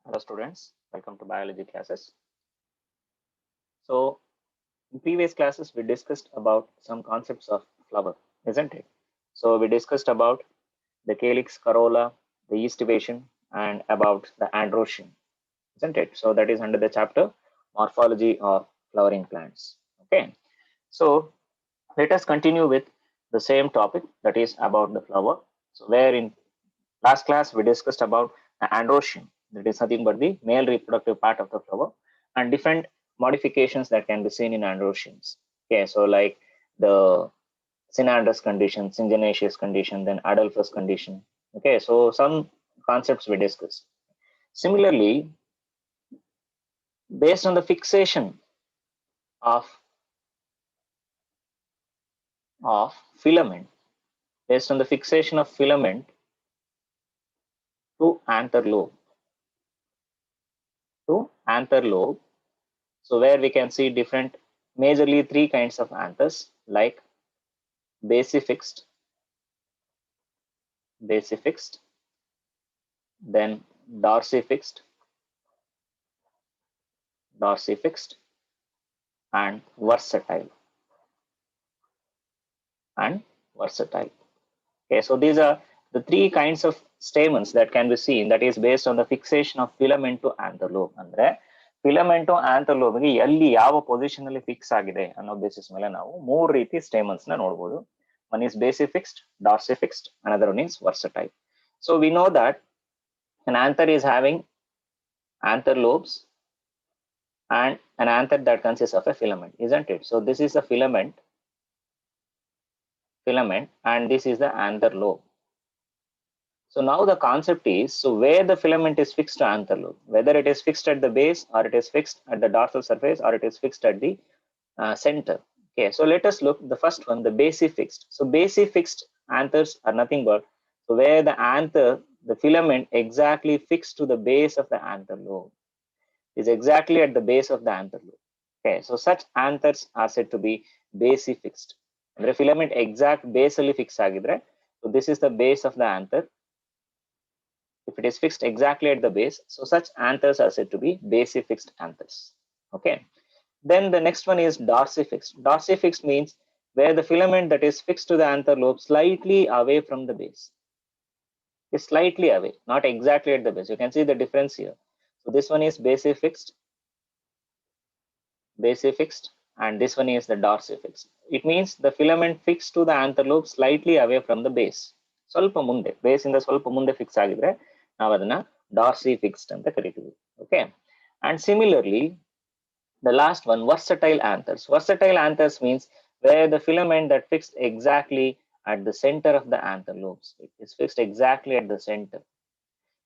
Hello students, welcome to biology classes. So in previous classes we discussed about some concepts of flower, isn't it? So we discussed about the calyx, corolla, the aestivation, and about the androecium, isn't it? So that is under the chapter morphology of flowering plants. Okay, so let us continue with the same topic, that is about the flower. So where in last class we discussed about the androecium, that is nothing but the male reproductive part of the flower, and different modifications that can be seen in androeciums. Okay, so like the synandrous condition, syngenaceous condition, then Adolphus condition. Okay, so some concepts we discussed. Similarly, based on the fixation of filament, based on the fixation of filament to anther lobe, to anther lobe. So where we can see different, majorly three kinds of anthers, like basifixed, then dorsifixed, and versatile, and versatile. Okay, so these are the three kinds of stamens that can be seen, that is based on the fixation of filament to anther lobe. ಅಂದ್ರೆ filament anther ಲೋಬ್ಗೆ ಎಲ್ಲಿ ಯಾವ position ಅಲ್ಲಿ fix ಆಗಿದೆ ಅನ್ನೋ basis ಮೇಲೆ ನಾವು ಮೂರು ರೀತಿ ಸ್ಟೇಮನ್ಸ್ ನ ನೋಡಬಹುದು. One is basifixed, dorsifixed, another one is versatile. So we know that an anther is having anther lobes and an anther that consists of a filament, isn't it? So this is a filament, and this is the anther lobe. So now the concept is, so where the filament is fixed to anther lobe, whether it is fixed at the base or it is fixed at the dorsal surface or it is fixed at the center. Okay, so let us look the first one, the basifixed. So basifixed anthers are nothing but, so where the anther, the filament exactly fixed to the base of the anther lobe, is exactly at the base of the anther lobe. Okay, so such anthers are said to be basifixed. The filament exact basally fixed agidre. So this is the base of the anther. If it is fixed exactly at the base, so such anthers are said to be basifixed anthers. Okay. Then the next one is dorsifixed. Dorsifixed means where the filament that is fixed to the anther lobe slightly away from the base. Is slightly away, not exactly at the base. You can see the difference here. So this one is basifixed, and this one is the dorsifixed. It means the filament fixed to the anther lobe slightly away from the base. ಸ್ವಲ್ಪ ಮುಂದೆ base ಇಂದ ಸ್ವಲ್ಪ ಮುಂದೆ fix ಆಗಿದ್ರೆ ನಾವು ಅದನ್ನ dorsifixed ಅಂತ ಕರಿತೀವಿ. Okay, and similarly the last one, versatile anthers. Versatile anthers means where the filament that fixed exactly at the center of the anther lobes, it is fixed exactly at the center.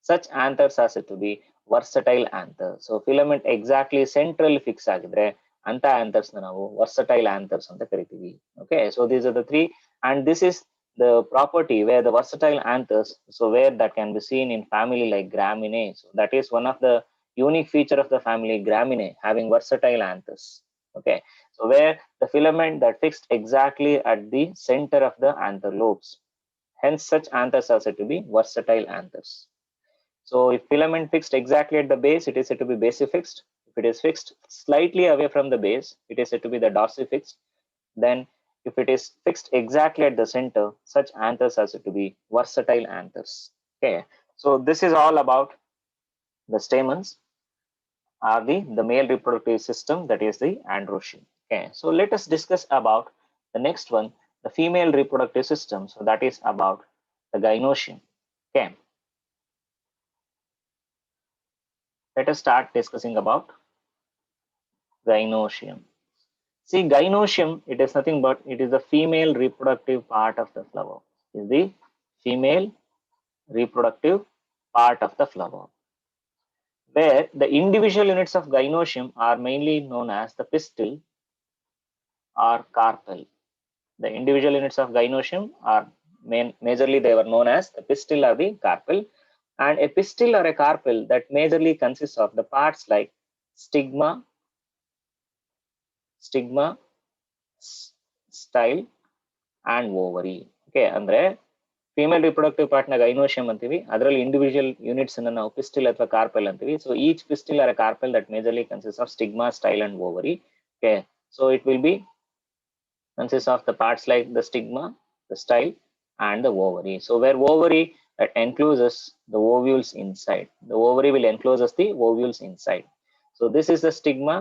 Such anthers are said to be versatile anther. So filament exactly central fix agidre anta anthers na ನಾವು versatile anthers ಅಂತ ಕರಿತೀವಿ. Okay, so these are the three, and this is the property where the versatile anthers, so where that can be seen in family like Graminae. So that is one of the unique feature of the family Graminae, having versatile anthers. Okay, so where the filament that fixed exactly at the center of the anther lobes, hence such anthers are said to be versatile anthers. So if filament fixed exactly at the base, it is said to be basifixed. If it is fixed slightly away from the base, it is said to be the dorsifixed. Then if it is fixed exactly at the center, such anthers are said to be versatile anthers. Okay, so this is all about the stamens are the male reproductive system, that is the androecium. Okay, so let us discuss about the next one, the female reproductive system. So that is about the gynoecium. Okay, let us start discussing about gynoecium. See, gynoecium, it is nothing but it is the female reproductive part of the flower. Is the female reproductive part of the flower, where the individual units of gynoecium are mainly known as the pistil or carpel. The individual units of gynoecium are majorly they were known as the pistil or the carpel, and a pistil or a carpel that majorly consists of the parts like stigma, style, and ovary. Okay, andre female reproductive part ನ ಗೈನೋಶಿಯಂ ಅಂತೀವಿ. ಅದರಲ್ಲಿ individual units ಅನ್ನು ನಾವು pistil ಅಥವಾ carpel ಅಂತೀವಿ. So each pistil or carpel that majorly consist of stigma, style and ovary. Okay, so it will be consists of the parts like the stigma, the style, and the ovary. So where ovary that encloses the ovules inside, the ovary will encloses the ovules inside. So this is the stigma.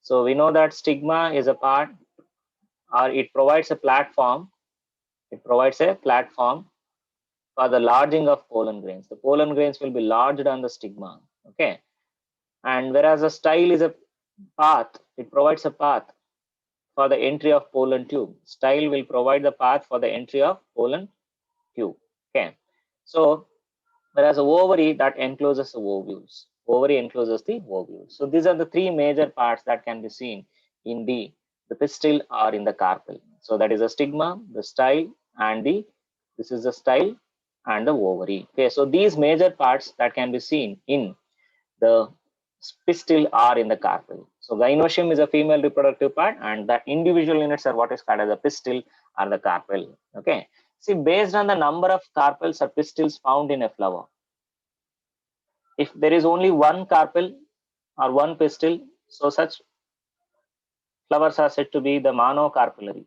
So we know that stigma is a part, or it provides a platform. It provides a platform for the lodging of pollen grains. The pollen grains will be lodged on the stigma. Okay, and whereas the style is a path, it provides a path for the entry of pollen tube. Style will provide the path for the entry of pollen tube. Okay, so whereas a ovary that encloses the ovules. Ovary encloses the ovules. So these are the three major parts that can be seen in the pistil or in the carpel. So that is the stigma, the style, and this is the style and the ovary. Okay, so these major parts that can be seen in the pistil are in the carpel. So gynoecium is a female reproductive part, and the individual units are what is called as a pistil or the carpel. Okay, see, based on the number of carpels or pistils found in a flower, if there is only one carpel or one pistil, so such flowers are said to be the monocarpellary.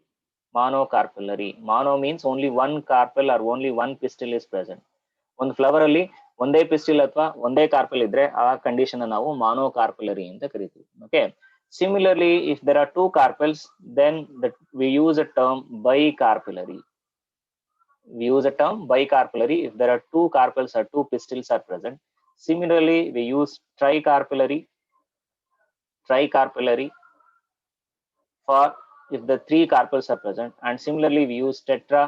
Monocarpellary. Mono means only one carpel or only one pistil is present. ಒಂದು flower ಅಲ್ಲಿ ಒಂದೇ pistil ಅಥವಾ ಒಂದೇ carpal ಇದ್ರೆ ಆ condition ನಾವು monocarpellary ಅಂತ ಕರಿತೀವಿ. Okay, similarly if there are two carpels, then we use a term bicarpellary. We use a term bicarpellary if there are two carpels or two pistils are present. Similarly, we use tricarpellary for if the three carpels are present, and similarly we use tetra,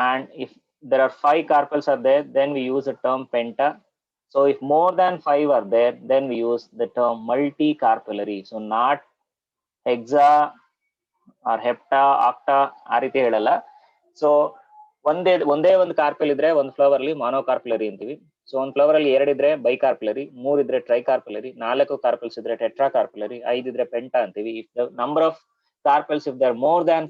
and if there are five carpels are there, then we use the term penta. So if more than five are there, then we use the term multicarpellary. So not hexa or hepta, octa ಆ ರೀತಿ ಹೇಳಲ್ಲ. So ಒಂದೇ ಒಂದು carpel ಇದ್ರೆ ಒಂದು flower ಅಲ್ಲಿ ಮಾನೋಕಾರ್ಪುಲರಿ ಅಂತೀವಿ. So ಒಂದು ಫ್ಲವರ್ ಅಲ್ಲಿ ಎರಡಿದ್ರೆ ಬೈಕಾರ್ಪುಲರಿ, ಮೂರಿದ್ರೆ ಟ್ರೈಕಾರ್ಪುಲರಿ, ನಾಲ್ಕು ಕಾರ್ಪಲ್ಸ್ ಇದ್ರೆ ಟೆಟ್ರಾಕಾರ್ಪುಲರಿ, ಐದಿದ್ರೆ ಪೆಂಟಾ ಅಂತೀವಿ. If the number of carpels if there more than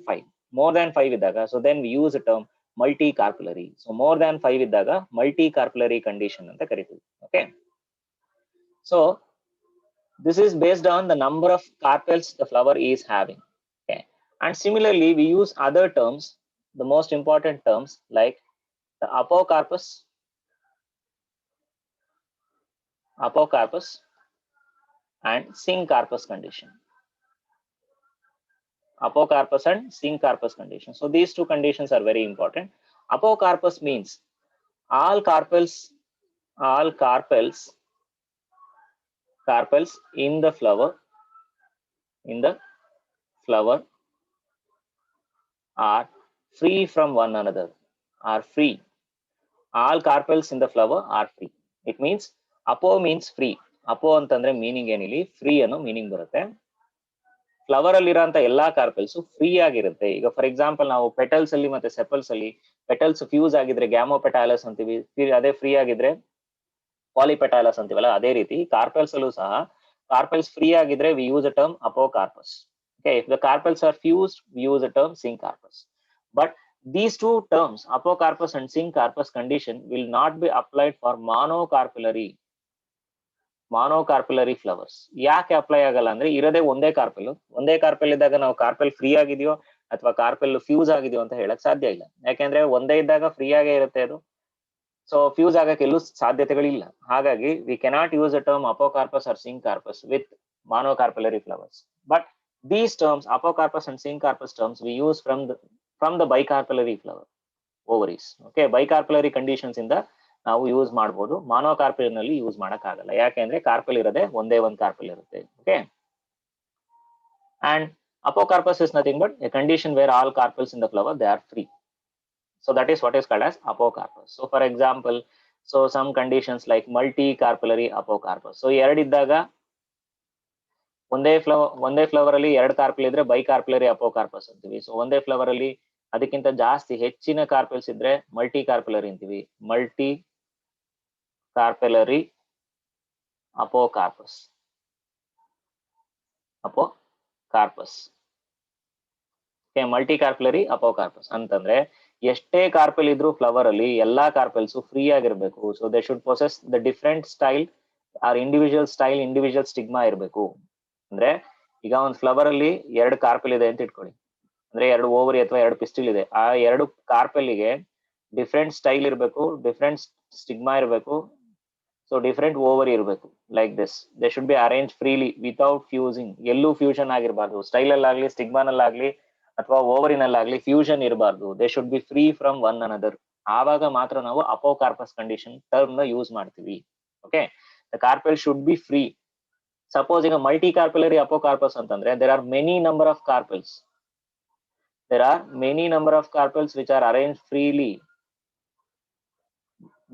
five ಇದ್ದಾಗ, so then we use term multicarpellary. So more than 5 ಇದ್ದಾಗ multicarpellary condition ಅಂತ ಕರಿತೀವಿ. Okay, so this is based on the number of carpels the flower is having. Okay, and similarly we use other terms, the most important terms like the apocarpus and syncarpus condition. Apocarpus and syncarpus condition. So these two conditions are very important. Apocarpus means all carpels in the flower are free from one another, are free. All carpels in the flower are free. It means apo means free. Apo ಅಂತಂದ್ರೆ meaning ಏನಿಲ್ಲ, free ಅನ್ನೋ meaning ಬರುತ್ತೆ. Flower ಅಲ್ಲಿರೋಂಥ ಎಲ್ಲಾ carpals free ಆಗಿರುತ್ತೆ. ಈಗ for example ನಾವು petals ಅಲ್ಲಿ ಮತ್ತೆ ಸೆಪಲ್ಸ್ ಅಲ್ಲಿ ಪೆಟಲ್ಸ್ ಫ್ಯೂಸ್ ಆಗಿದ್ರೆ ಗ್ಯಾಮೋಪೆಟಾಲಸ್ ಅಂತೀವಿ, ಅದೇ ಫ್ರೀ ಆಗಿದ್ರೆ ಪಾಲಿಪೆಟಾಲಸ್ ಅಂತೀವಲ್ಲ, ಅದೇ ರೀತಿ ಕಾರ್ಪಲ್ಸ್ ಅಲ್ಲೂ ಸಹ ಕಾರ್ಪಲ್ಸ್ ಫ್ರೀ ಆಗಿದ್ರೆ we use a term apocarpous. Okay, if the carpels are fused, we use the term syncarpus. But these two terms, apocarpus and syncarpus condition, will not be applied for monocarpellary flowers. ಯಾಕೆ apply ಆಗಲ್ಲ ಅಂದ್ರೆ ಇರೋದೇ ಒಂದೇ carpel ಇದ್ದಾಗ ನಾವು carpel free ಆಗಿದೆಯೋ ಅಥವಾ carpel fuse ಆಗಿದೆಯೋ ಅಂತ ಹೇಳಕ್ ಸಾಧ್ಯ ಇಲ್ಲ. ಯಾಕೆಂದ್ರೆ ಒಂದೇ ಇದ್ದಾಗ ಫ್ರೀ ಆಗೇ ಇರುತ್ತೆ ಅದು. ಸೊ ಫ್ಯೂಸ್ ಆಗಕ್ಕೆ ಎಲ್ಲೂ ಸಾಧ್ಯತೆಗಳಿಲ್ಲ. ಹಾಗಾಗಿ we cannot use a term apocarpous or syncarpus with monocarpellary flowers. But these terms, apocarpus and syncarpus terms, we use from the bicarpellary flower ovaries. Okay, bicarpellary conditions ಇಂದ ನಾವು use ಮಾಡಬಹುದು, ಮಾನೋಕಾರ್ಪೆಲ್ ನಲ್ಲಿ use ಮಾಡಕ್ ಆಗಲ್ಲ. ಯಾಕೆಂದ್ರೆ ಕಾರ್ಪೆಲ್ ಇರೋದೇ ಒಂದೇ ಒಂದು ಕಾರ್ಪೆಲ್ ಇರುತ್ತೆ. Okay, and apocarpus is nothing but a condition where all carpels in the flower they are free. So that is what is called as apocarpus. So for example, so some conditions like multicarpellary apocarpus. So ಎರಡಿದ್ದಾಗ ಒಂದೇ flower ಅಲ್ಲಿ ಎರಡು carpal ಇದ್ರೆ ಬೈಕಾರ್ಪುಲರಿ ಅಪೋಕಾರ್ಪಸ್ ಅಂತೀವಿ. So ಒಂದೇ flower ಅಲ್ಲಿ ಅದಕ್ಕಿಂತ ಜಾಸ್ತಿ ಹೆಚ್ಚಿನ ಕಾರ್ಪಲ್ಸ್ ಇದ್ರೆ ಮಲ್ಟಿ ಕಾರ್ಪುಲರಿ ಅಂತೀವಿ, ಮಲ್ಟಿ ಕಾರ್ಪೆಲರಿ ಅಪೋಕಾರ್ಪಸ್. ಮಲ್ಟಿ ಕಾರ್ಪುಲರಿ ಅಪೋಕಾರ್ಪಸ್ ಅಂತಂದ್ರೆ ಎಷ್ಟೇ ಕಾರ್ಪೆಲ್ ಇದ್ರೂ ಫ್ಲವರ್ ಅಲ್ಲಿ ಎಲ್ಲಾ ಕಾರ್ಪೆಲ್ಸ್ ಫ್ರೀ ಆಗಿರ್ಬೇಕು. So they should possess the different style or individual style, individual stigma ಇರಬೇಕು. ಅಂದ್ರೆ ಈಗ ಒಂದು ಫ್ಲವರ್ ಅಲ್ಲಿ 2 ಕಾರ್ಪೆಲ್ ಇದೆ ಅಂತ ಇಟ್ಕೊಳ್ಳಿ, ಅಂದ್ರೆ 2 ಓವರಿ ಅಥವಾ 2 ಪಿಸ್ಟಿಲ್ ಇದೆ. ಆ 2 ಕಾರ್ಪೆಲ್ಗೆ ಡಿಫ್ರೆಂಟ್ ಸ್ಟೈಲ್ ಇರಬೇಕು, ಡಿಫ್ರೆಂಟ್ ಸ್ಟಿಗ್ಮಾ ಇರಬೇಕು, ಸೊ ಡಿಫ್ರೆಂಟ್ ಓವರಿ ಇರಬೇಕು. Like this they should be arrange freely without fusing. ಎಲ್ಲೂ ಫ್ಯೂಷನ್ ಆಗಿರಬಾರ್ದು, ಸ್ಟೈಲ್ ಅಲ್ಲಾಗ್ಲಿ, ಸ್ಟಿಗ್ಮಾನಲ್ಲಾಗ್ಲಿ ಅಥವಾ ಓವರಿನಲ್ಲಾಗ್ಲಿ ಫ್ಯೂಷನ್ ಇರಬಾರ್ದು. They should be free from one another. ಆವಾಗ ಮಾತ್ರ ನಾವು ಅಪೋಕಾರ್ಪಸ್ ಕಂಡೀಷನ್ ಟರ್ಮ್ ನ ಯೂಸ್ ಮಾಡ್ತೀವಿ. Okay, the carpel should be free. Suppose ಈಗ ಮಲ್ಟಿ ಕಾರ್ಪೆಲರಿ ಅಪೋಕಾರ್ಪಸ್ ಅಂತಂದ್ರೆ there are many number of carpels. There are many number of carpels which are arranged freely.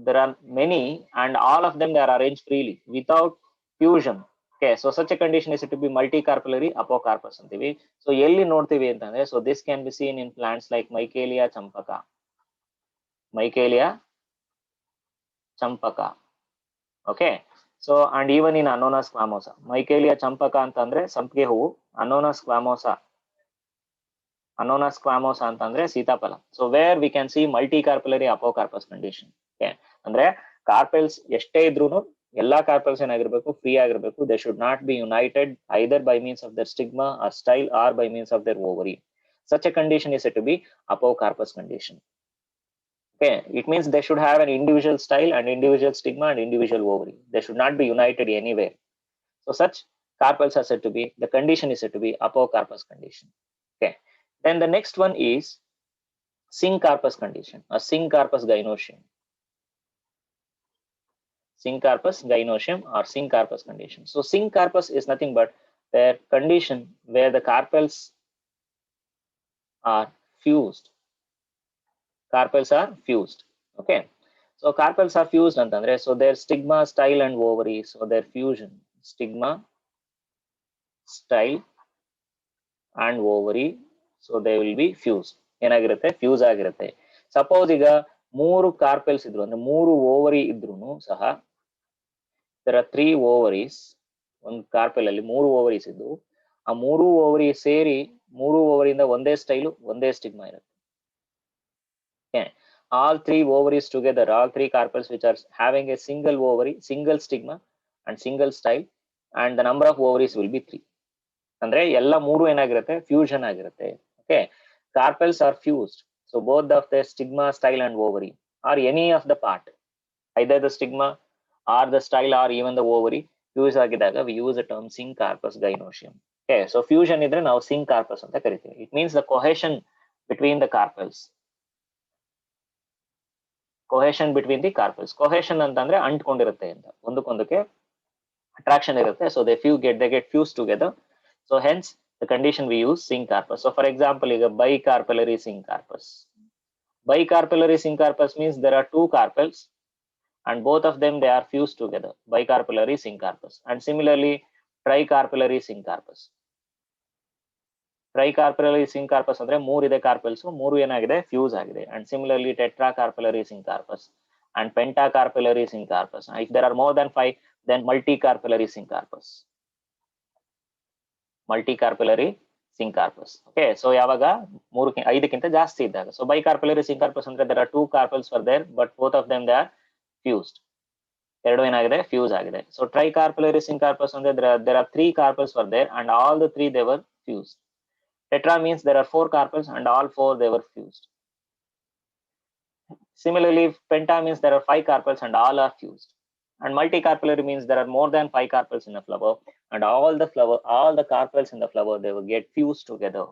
There are many and all of them they are arranged freely without fusion. Okay, so such a condition is to be multicarpellary apocarpus antivi. So elli nodtivi antandre, so this can be seen in plants like Michaelia champaka. Michaelia champaka. Okay, so and even in Annona squamosa. Michaelia champaka ಅಂತಂದ್ರೆ ಸಂಪಿಗೆ ಹೂವು, Annona squamosa ಅಂತಂದ್ರೆ ಸೀತಾಫಲ. So where we can see multicarpellary apocarpous condition. ಅಂದ್ರೆ carpels ಎಷ್ಟೇ ಇದ್ರೂ ಎಲ್ಲಾ carpels ಏನಾಗಿರ್ಬೇಕು, ಫ್ರೀ ಆಗಿರ್ಬೇಕು. They should not be united either by means of their stigma or style or by means of their ovary. Such a condition is said to be apocarpus condition. Okay, it means they should have an individual style and individual stigma and individual ovary. They should not be united anywhere. So such carpels are said to be, the condition is said to be apocarpus condition. Okay, then the next one is syncarpus condition or syncarpus gynoecium. Syncarpus gynoecium or syncarpus condition. So syncarpus is nothing but their condition where the carpels are fused. Carpels are fused. Okay, so carpels are fused antandre, so their stigma, style and ovary, so their fusion, stigma, style and ovary, so they will be fused. ಏನಾಗಿರುತ್ತೆ, fuse ಆಗಿರುತ್ತೆ. Suppose ಈಗ 3 carpels ಇದ್ರು ಅಂದ್ರೆ 3 ovary ಇದ್ರು ಸಹ, there are 3 ovaries. ಒಂದು carpel ಅಲ್ಲಿ 3 ovaries ಇದ್ದು, ಆ 3 ಓವರಿ ಸೇರಿ 3 ಓವರಿಯಿಂದ ಒಂದೇ ಸ್ಟೈಲು, ಒಂದೇ ಸ್ಟಿಗ್ಮಾ ಇರುತ್ತೆ. All 3 ovaries together, all 3 carpels which are having a single ovary, single stigma and single style, and the number of ovaries will be 3. ಅಂದ್ರೆ ಎಲ್ಲ 3 ಏನಾಗಿರುತ್ತೆ, ಫ್ಯೂಷನ್ ಆಗಿರುತ್ತೆ. Okay, carpels are fused, so both of the stigma, style and ovary or any of the part, either the stigma or the style or even the ovary fuse ಆಗಿದಾಗ we use the term syncarpus gynoecium. Okay, so fusion ಇದ್ರೆ ನಾವು syncarpus ಅಂತ ಕರಿತೀವಿ. It means the cohesion between the carpels. Cohesion between the carpels. Cohesion ಅಂತಂದ್ರೆ ಅಂಟ್ಕೊಂಡಿರುತ್ತೆ ಅಂತ, ಒಂದಕ್ಕೊಂದಕ್ಕೆ attraction ಇರುತ್ತೆ. So they get fused together. So hence the condition we use syncarpus. So for example, ಈಗ bicarpellary syncarpus. Bicarpellary syncarpus means there are 2 carpels and both of them they are fused together. Bicarpellary syncarpus. And similarly tricarpellary syncarpus. Tricarpellary syncarpus ಅಂದ್ರೆ 3 ಇದೆ carpels, 3 ಏನಾಗಿದೆ, fuse ಆಗಿದೆ. And similarly tetracarpellary syncarpus and pentacarpellary syncarpus. If there are more than 5, then multicarpellary syncarpus. Multicarpellary syncarpus. Okay, so ಯಾವಾಗ 5ಕ್ಕಿಂತ ಜಾಸ್ತಿ ಇದ್ದಾಗ. So bicarpellary syncarpus ಅಂದ್ರೆ there are 2 carpels were there but both of them they are fused. ಎರಡು ಏನಾಗಿದೆ, fuse ಆಗಿದೆ. So tricarpellary syncarpus ಅಂದ್ರೆ there are 3 carpels were there and all the 3 they were fused. Tetra means there are 4 carpels and all 4 they were fused. Similarly, penta means there are 5 carpels and all are fused. And multicarpellary means there are more than 5 carpels in a flower and all the carpels in the flower they will get fused together.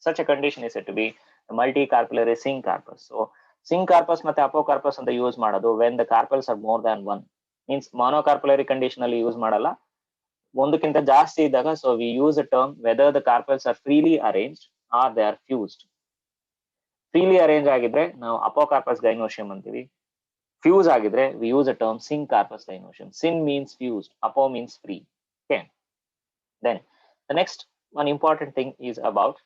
Such a condition is said to be the multicarpellary syncarpus. So syncarpus ಮತ್ತೆ apocarpus ಅಂತ use ಮಾಡೋದು when the carpels are more than 1. Means monocarpellary condition ಅಲ್ಲಿ use ಮಾಡಲ್ಲ, ಒಂದಕ್ಕಿಂತ ಜಾಸ್ತಿ ಇದ್ದಾಗ. So we use a term whether the carpels are freely arranged or they are fused. Freely arranged ಆಗಿದ್ರೆ ನಾವು apocarpus gynoecium ಅಂತೀವಿ. Fuse ಆಗಿದ್ರೆ we use a term syncarpus gynoecium. Syn means fused, apo means free. Okay, then the next one important thing is about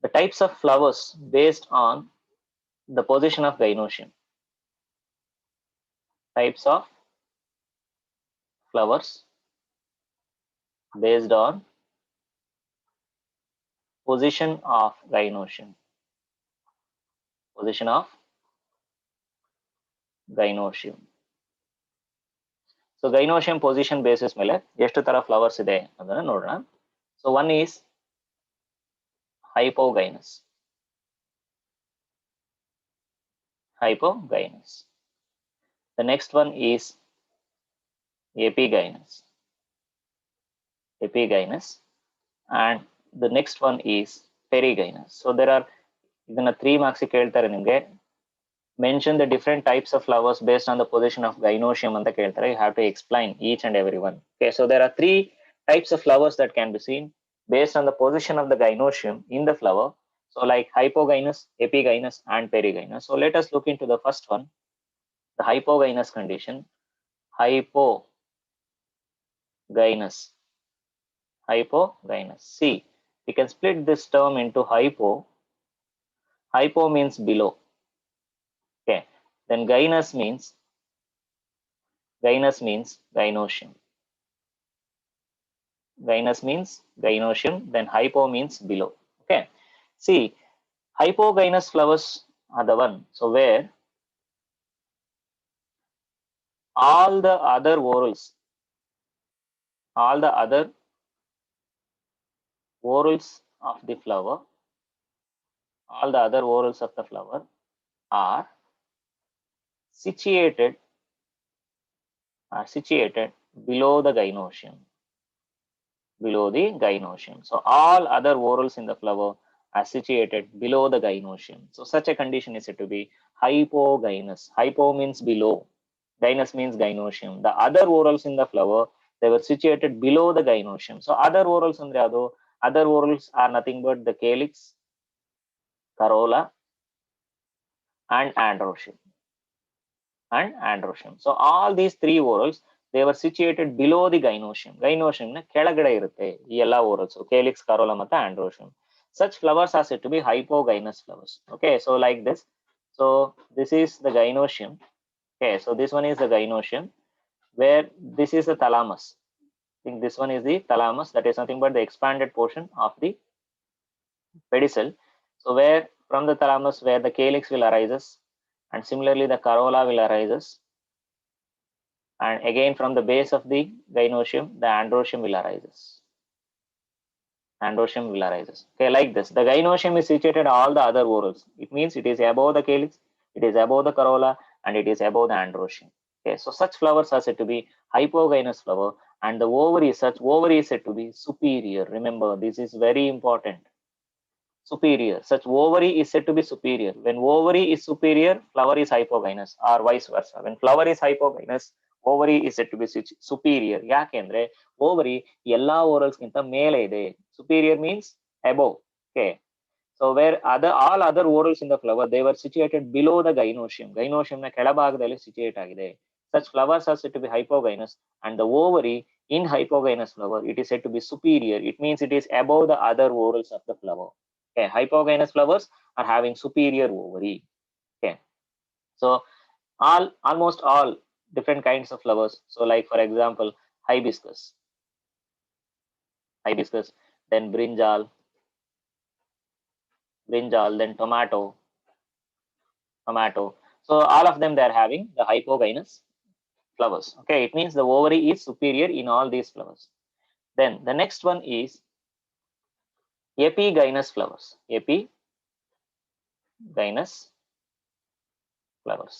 the types of flowers based on the position of gynoecium. Types of flowers based on position of gynoecium. Position of gynoecium. So gynoecium position basis ಮೇಲೆ ಎಷ್ಟು ತರ flowers ಇದೆ ಅದನ್ನ ನೋಡೋಣ. So one is hypogynous. Hypogynous. The next one is epigynous. Epigynous. And the next one is perigynous. So there are ಇದನ್ನ 3 marks ಕೇಳ್ತಾರೆ ನಿಮಗೆ. Mention the different types of flowers based on the position of gynoecium ಅಂತ ಕೇಳ್ತಾರೆ. You have to explain each and every one. Okay, so there are 3 types of flowers that can be seen based on the position of the gynoecium in the flower. So like hypogynous, epigynous and perigynous. So let us look into the first one, the hypogynous condition. Hypogynous. Hypogynous. See, we can split this term into hypo. Hypo means below. Okay, then gynous means gynoecium. Gynous means gynoecium, then hypo means below. Okay, see, hypogynous flowers are the one, so where all the other whorls of the flower, all the other whorls of the flower are situated below the gynoecium. Below the gynoecium. So all other whorls in the flower are situated below the gynoecium. So such a condition is said to be hypogynous. Hypo means below. Gynous means gynoecium. The other whorls in the flower, they were situated below the gynoecium. So other whorls andre adu, other whorls are nothing but the calyx, corolla, and androecium. So all these 3 whorls, they were situated below the gynoecium. Gynoecium na ಕೆಳಗಡೆ ಇರುತ್ತೆ ಈ ಎಲ್ಲಾ whorls, calyx, corolla ಮತ್ತು androecium. Such flowers are said to be hypogynous flowers. Okay, so like this. So this is the gynoecium. Okay, so this one is the gynoecium, where this is the thalamus. I think this one is the thalamus, that is nothing but the expanded portion of the pedicel. So where from the thalamus where the calyx will arises, and similarly the corolla will arises, and again from the base of the gynoecium the androecium will arises. Okay, like this. The gynoecium is situated all the other whorls. It means it is above the calyx, it is above the corolla, and it is above the androecium. Okay, so such flowers are said to be hypogynous flower, and the ovary is said to be superior. Remember, this is very important. Superior. Such ovary is said to be superior. When ovary is superior, flower is hypogynous, or vice versa. When flower is hypogynous, ovary is said to be superior. ಯಾಕೆಂದ್ರೆ ovary ಎಲ್ಲಾ orals ಗಿಂತ ಮೇಲೆ ಇದೆ. Superior means above. Okay, so where all other orals in the flower, they were situated below the gynoecium. Gynoecium ನ ಕೆಳಭಾಗದಲ್ಲಿ situate ಆಗಿದೆ. Such flowers are said to be hypogynous, and the ovary in hypogynous flower, it is said to be superior. It means it is above the other orals of the flower. Okay, hypogynous flowers are having superior ovary. Okay, so almost all different kinds of flowers. So like for example, hibiscus, then brinjal, then tomato. So all of them, they are having the hypogynous flowers. Okay, it means the ovary is superior in all these flowers. Then the next one is epigynous flowers. Epigynous flowers.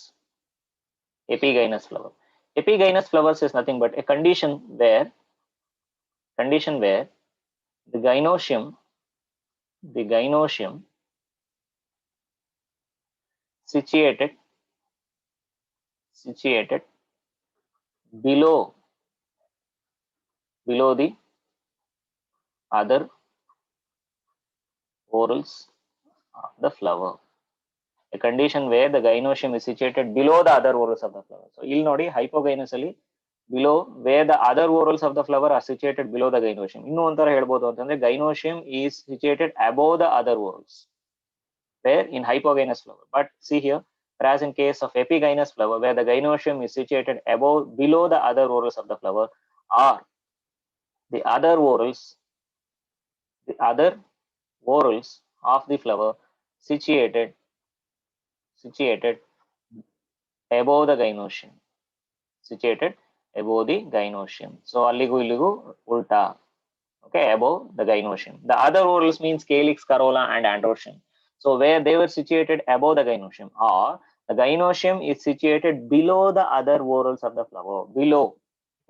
Epigynous flowers is nothing but a condition where the gynoecium situated below the other whorls of the flower. A condition where the gynoecium is situated below the other whorls of the flower. So ಇಲ್ಲಿ ನೋಡಿ hypogynous ಅಲ್ಲಿ below where the other whorls of the flower are situated below the gynoecium. ಇನ್ನೂ ಒಂಥರ ಹೇಳ್ಬೋದು ಅಂತಂದ್ರೆ gynoecium is situated above the other whorls, where in hypogynous flower. But see here, whereas in case of epigynous flower, where the gynoecium is situated below the other whorls of the flower, or the other whorls of the flower situated situated above the gynoecium. Situated above the gynoecium. So alligu illigu ulta. Okay, above the gynoecium. The other whorls means calyx, corolla, and androecium. So where they were situated above the gynoecium, or the gynoecium is situated below the other whorls of the flower. Below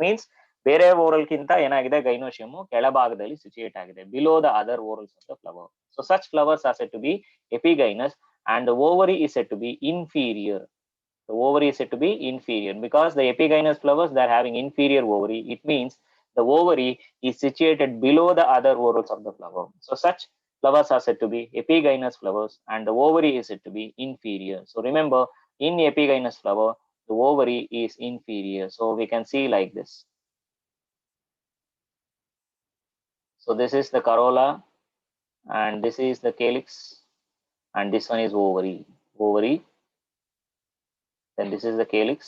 means ಬೇರೆ ಓರಲ್ಗಿಂತ ಏನಾಗಿದೆ ಗೈನೋಶಿಯಮ್ ಕೆಳಭಾಗದಲ್ಲಿ situate ಆಗಿದೆ below the other whorls of the flower. So such flowers are said to be epigynous, and the ovary is said to be inferior. The ovary is said to be inferior because the epigynous flowers, they are having inferior ovary. It means the ovary is situated below the other whorls of the flower. So such flowers are said to be epigynous flowers, and the ovary is said to be inferior. So remember, in epigynous flower, the ovary is inferior. So we can see like this. So this is the corolla, and this is the calyx, and this one is ovary. Ovary. Then this is the calyx,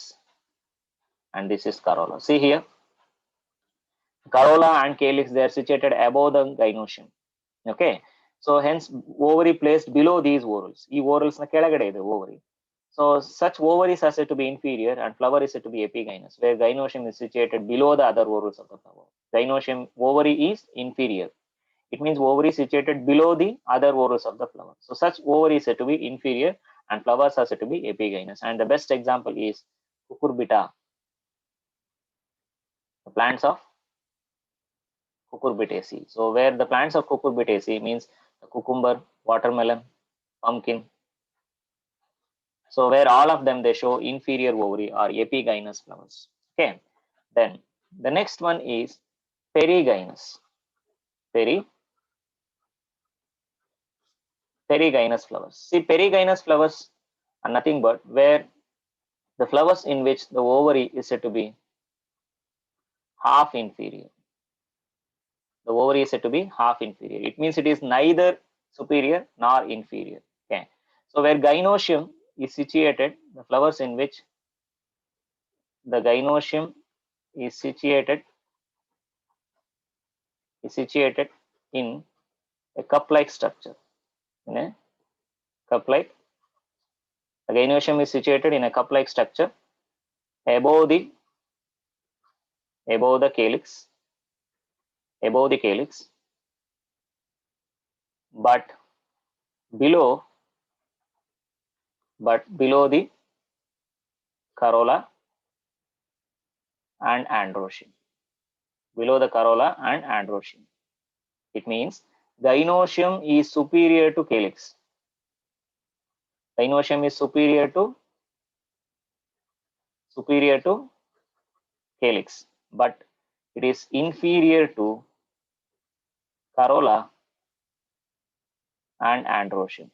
and this is corolla. See here. Corolla and calyx, they are situated above the gynoecium. Okay, so hence ovary placed below these whorls. ಈ whorls ನ ಕೆಳಗಡೆ ಇದೆ ovary. So such ovaries are said to be inferior, and flower is said to be epigynous, where gynoecium is situated below the other whorls of the flower. Gynoecium ovary is inferior. It means ovary is situated below the other whorls of the flower. So such ovary is said to be inferior, and flowers are said to be epigynous. And the best example is cucurbita, the plants of cucurbitaceae. So where the plants of cucurbitaceae means the cucumber, watermelon, pumpkin. So where all of them, they show inferior ovary or epigynous flowers. Okay. Then the next one is perigynous. Perigynous flowers. See, perigynous flowers are nothing but where the flowers in which the ovary is said to be half inferior. The ovary is said to be half inferior. It means it is neither superior nor inferior. Okay. So where gynoecium is situated, the flowers in which the gynoecium is situated in a cup-like structure. In a cup-like, the gynoecium is situated in a cup-like structure above the calyx, but below the corolla and androecium. Below the corolla and androecium. It means gynoecium is superior to calyx. Gynoecium is superior to calyx, but it is inferior to corolla and androecium.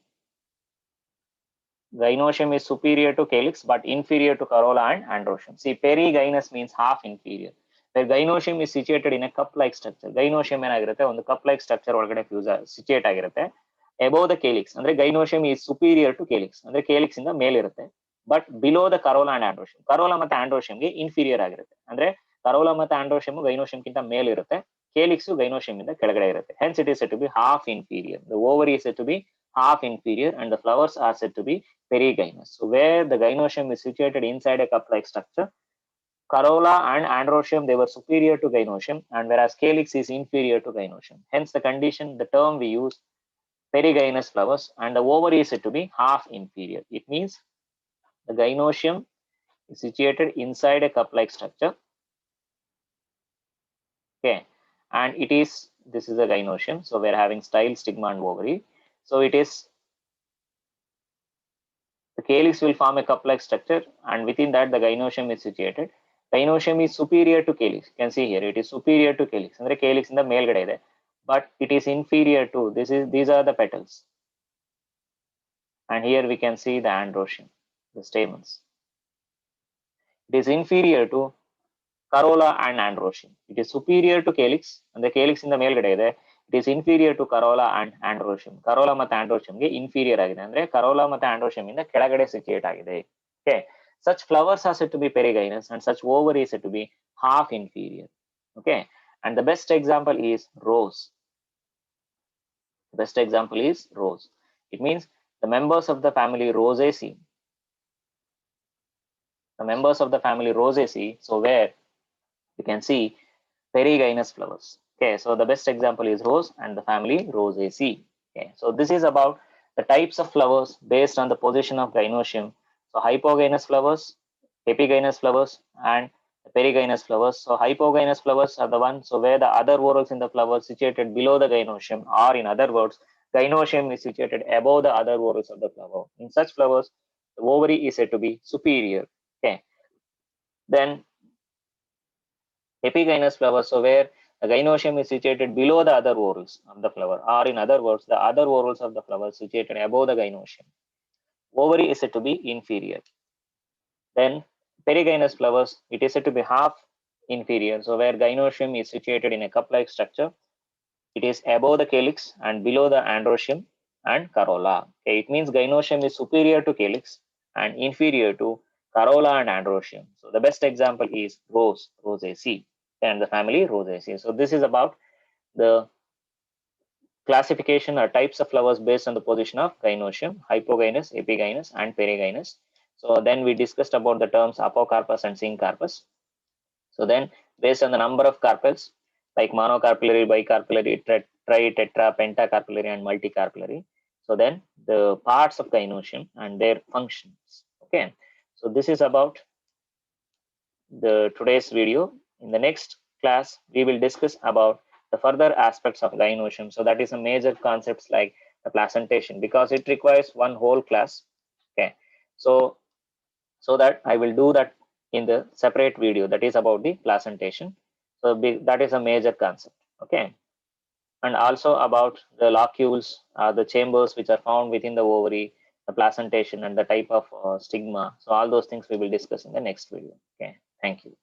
Gynoecium is superior to calyx but inferior to corolla and androecium. See, perigynous means half inferior. Where gynoecium is situated in a cup-like structure. Gynoecium ಏನಾಗಿರುತ್ತೆ ಒಂದು cup-like structure ಒಳಗಡೆ situate ಆಗಿರುತ್ತೆ. Above the calyx ಅಂದ್ರೆ gynoecium is superior to calyx ಅಂದ್ರೆ calyx ಇಂದ ಮೇಲಿರುತ್ತೆ. But below the corolla and androecium. Corolla ಮತ್ತೆ androecium ಗೆ inferior ಆಗಿರುತ್ತೆ. ಅಂದ್ರೆ corolla ಮತ್ತೆ androecium gynoecium ಗಿಂತ ಮೇಲಿರುತ್ತೆ. Calyx gynoecium ಇಂದ ಕೆಳಗಡೆ ಇರುತ್ತೆ. Hence it is said to be half inferior. The ovary is said to be half inferior, and the flowers are said to be perigynous. So where the gynoecium is situated inside a cup-like structure, corolla and androecium, they were superior to gynoecium, and whereas calyx is inferior to gynoecium. Hence the condition, the term we use, perigynous flowers, and the ovary is said to be half inferior. It means the gynoecium is situated inside a cup-like structure. Okay, and it is, this is a gynoecium, so we're having style, stigma, and ovary. So it is, the calyx will form a cup-like structure, and within that the gynoecium is situated. Gynoecium is superior to calyx. You can see here it is superior to calyx. Andre calyx inda ಮೇಲ್ಗಡೆ ಇದೆ, but it is inferior to, these are the petals, and here we can see the androecium, the stamens. It is inferior to corolla and androecium. It is superior to calyx, ಅಂದ್ರೆ calyx ಇಂದ ಮೇಲ್ಗಡೆ ಇದೆ. It is inferior to corolla and androecium. Corolla ಮತ್ತೆ androecium ಗೆ inferior ಆಗಿದೆ, ಅಂದ್ರೆ corolla ಮತ್ತೆ androecium ಇಂದ ಕೆಳಗಡೆ situate ಆಗಿದೆ. Okay, such flowers are said to be perigynous, and such ovary is said to be half inferior. Okay, and the best example is rose. The best example is rose. It means the members of the family Rosaceae. the members of the family Rosaceae. So where you can see perigynous flowers. Okay, so the best example is rose and the family Rosaceae. Okay, so this is about the types of flowers based on the position of gynoecium. So hypogynous flowers, epigynous flowers, and perigynous flowers. So hypogynous flowers are the ones so where the other whorls in the flower situated below the gynoecium, or in other words, gynoecium is situated above the other whorls of the flower. In such flowers, the ovary is said to be superior. Okay, then epigynous flowers, so where the gynoecium is situated below the other whorls of the flower, or in other words, the other whorls of the flower situated above the gynoecium. Ovary is said to be inferior. Then perigynous flowers, it is said to be half inferior, so where gynoecium is situated in a cup-like structure, it is above the calyx and below the androecium and corolla. Okay, it means gynoecium is superior to calyx and inferior to corolla and androecium. So the best example is Rosaceae and the family Rosaceae. So this is about the classification or types of flowers based on the position of gynoecium, hypogynous, epigynous, and perigynous. So then we discussed about the terms apocarpus and syncarpus. So then based on the number of carpels like monocarpellary, bicarpellary, tri, tetra, pentacarpellary, and multicarpellary. So then the parts of gynoecium and their functions. Okay. So this is about the today's video. In the next class, we will discuss about the further aspects of gynoecium. So that is a major concepts like the placentation, because it requires one whole class. Okay, so that I will do that in the separate video that is about the placentation. So that is a major concept. Okay, and also about the locules, the chambers which are found within the ovary, the placentation, and the type of stigma. So all those things we will discuss in the next video. Okay, thank you.